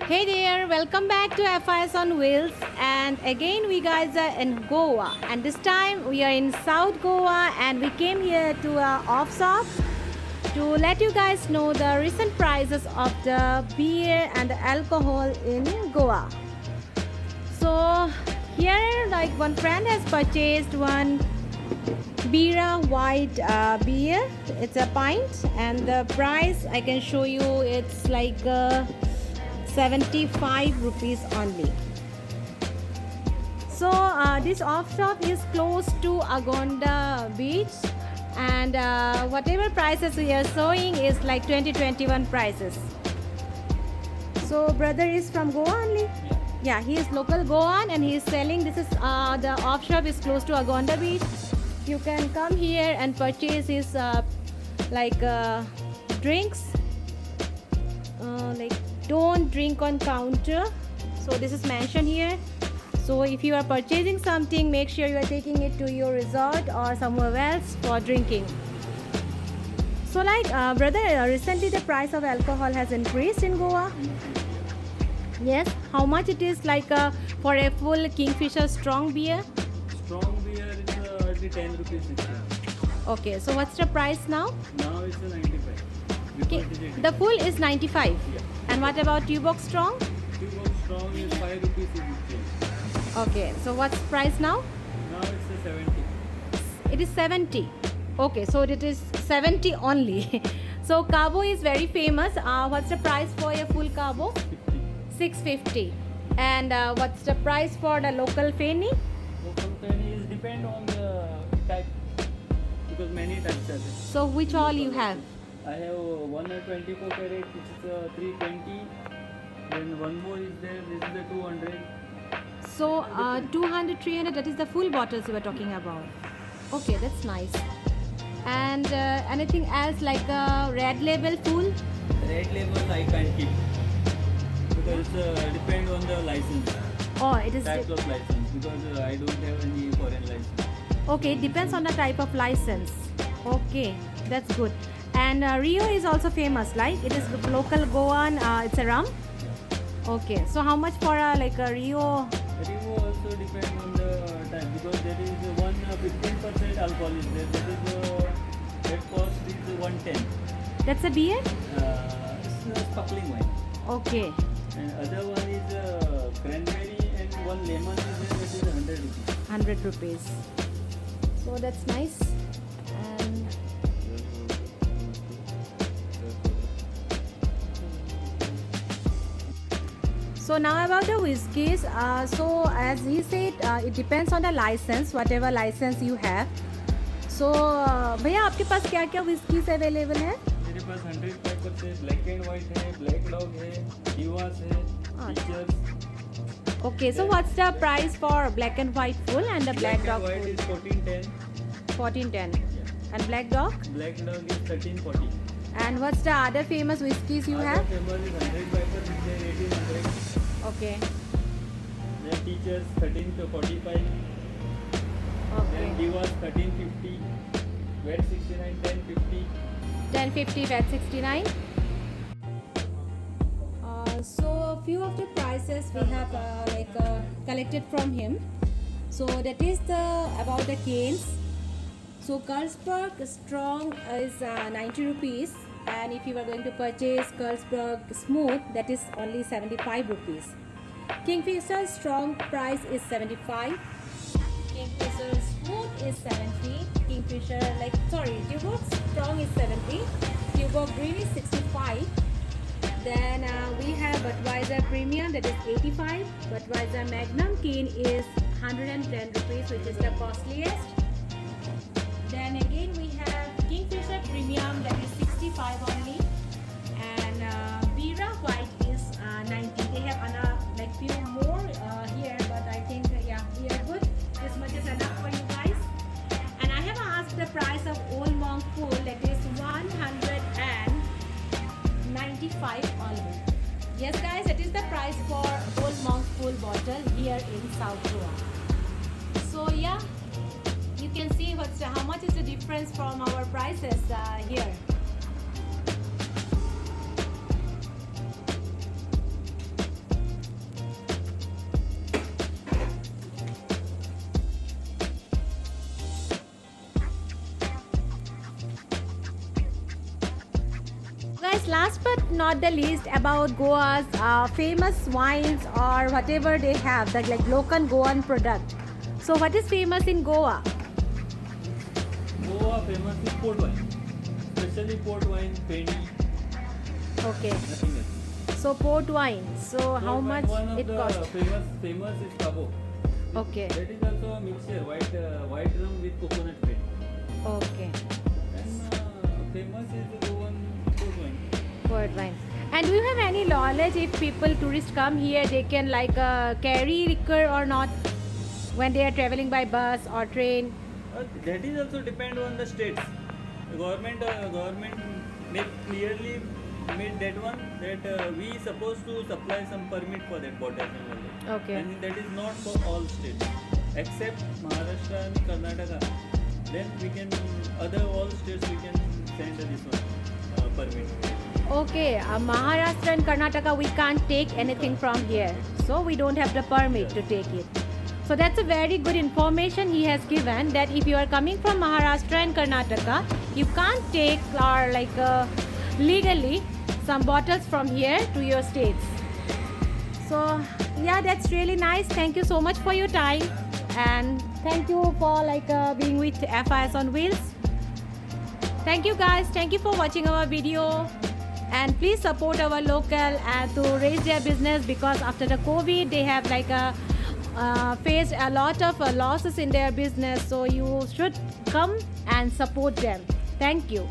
Hey there, welcome back to FIS on Wheels, and again we guys are in Goa, and this time we are in South Goa, and we came here to a off shop to let you guys know the recent prices of the beer and the alcohol in Goa. So here, like, one friend has purchased one Bira white beer. It's a pint, and the price I can show you. It's like 75 rupees only. So this off shop is close to Agonda beach, and whatever prices we are showing is like 2021 prices. So brother is from Goa only. Yeah, he is local Goan, and he is selling. This is the off shop is close to Agonda beach. You can come here and purchase his drinks. Like, don't drink on counter. So this is mentioned here. So if you are purchasing something, make sure you are taking it to your resort or somewhere else for drinking. So like brother, recently the price of alcohol has increased in Goa. Yes, how much it is, like for a full Kingfisher strong beer? Strong beer is hardly 10 rupees. Okay, so what's the price now? Now it's a 95. Okay, the full is 95. Yeah. And what about Tuborg strong? Tuborg strong is 5 rupees each. Okay, so what's price now? Now it's a 70. It is 70. Okay, so it is 70 only. So Cabo is very famous. What's the price for a full Cabo? 50. 650. And what's the price for the local Feni? Local penny is depend on the type, because many types are there. So which all you have? I have one 24 carat, which is 320. Then one more is there. This is the 200. So 200, 300, that is the full bottles you were talking about. Okay, that's nice. And anything else, like a red label full? Red label I can't keep, because depend on the license. Oh, it is. Type of license, because I don't have any foreign license. Okay, it depends on the type of license. Okay, that's good. And Rio is also famous, like it is local Goan. It's a rum. Okay, so how much for like a Rio? Rio also depends on the type, because there is one 15% alcohol is there. That cost is 110. That's a beer. It's a sparkling wine. Okay. And other one is cranberry, and one lemon is there. That is 100 rupees. 100 rupees. So that's nice. And so now about the whiskeys. So as he said, it depends on the license, whatever license you have. So भैया आपके पास क्या क्या whiskies available है? मेरे पास 100 है, black and white है, black dog है, Divas है, features. Okay, so what's the price for black and white full and the black dog white full? is 1410. 1410. Yeah. And black dog? Black dog is 1340. And what's the other famous whiskies you have? Famous is 100 Viper, which is 1800. Okay. Then teachers 13 to 45. Okay. Then Divas 1350. Wet 69 1050. 1050 VAT 69. So a few of the prices we have collected from him. So that is the about the canes. So Carlsberg strong is 90 rupees, and if you are going to purchase Carlsberg smooth, that is only 75 rupees. Kingfisher strong price is 75. Kingfisher smooth is 70. Kingfisher Tuborg strong is 70. Tuborg green is 65. Then we have Budweiser Premium, that is 85. Budweiser Magnum cane is 110 rupees, which is the costliest. Then again we have Kingfisher Premium, that is 65 only. And Bira White is 90. They have few more here, but I think we are good. This much is enough for you guys. And I have asked the price of Old Monk Full, that is 195 only. Yes guys, it is the price for Old Monk Full bottle here in South Goa. So yeah, you can see how much is the difference from our prices here. guys, last but not the least, about Goa's famous wines or whatever they have, that like local Goan product. So what is famous in Goa? Goa famous is port wine, especially port wine, penny, Okay, nothing else. so port wine. So how Port wine, much one of it the cost? famous is Cabo. Okay, That is also a mixture, white rum with coconut paint. okay, And famous is the Goan port wine. port wine. And do you have any knowledge if people, tourists come here, they can like carry liquor or not when they are traveling by bus or train? That is also depend on the states. The government they clearly made that one that we supposed to supply some permit for that bottle and all that. Okay. And that is not for all states except Maharashtra and Karnataka. Then we can other all states we can send this one permit. Okay, Maharashtra and Karnataka, we can't take anything from here. So we don't have the permit to take it. So that's a very good information he has given, that if you are coming from Maharashtra and Karnataka, you can't take or like legally some bottles from here to your states. So yeah, that's really nice. Thank you so much for your time, and thank you for like being with FIS on Wheels. Thank you guys. Thank you for watching our video, and please support our local and to raise their business, because after the COVID they have like faced a lot of losses in their business. So you should come and support them. Thank you.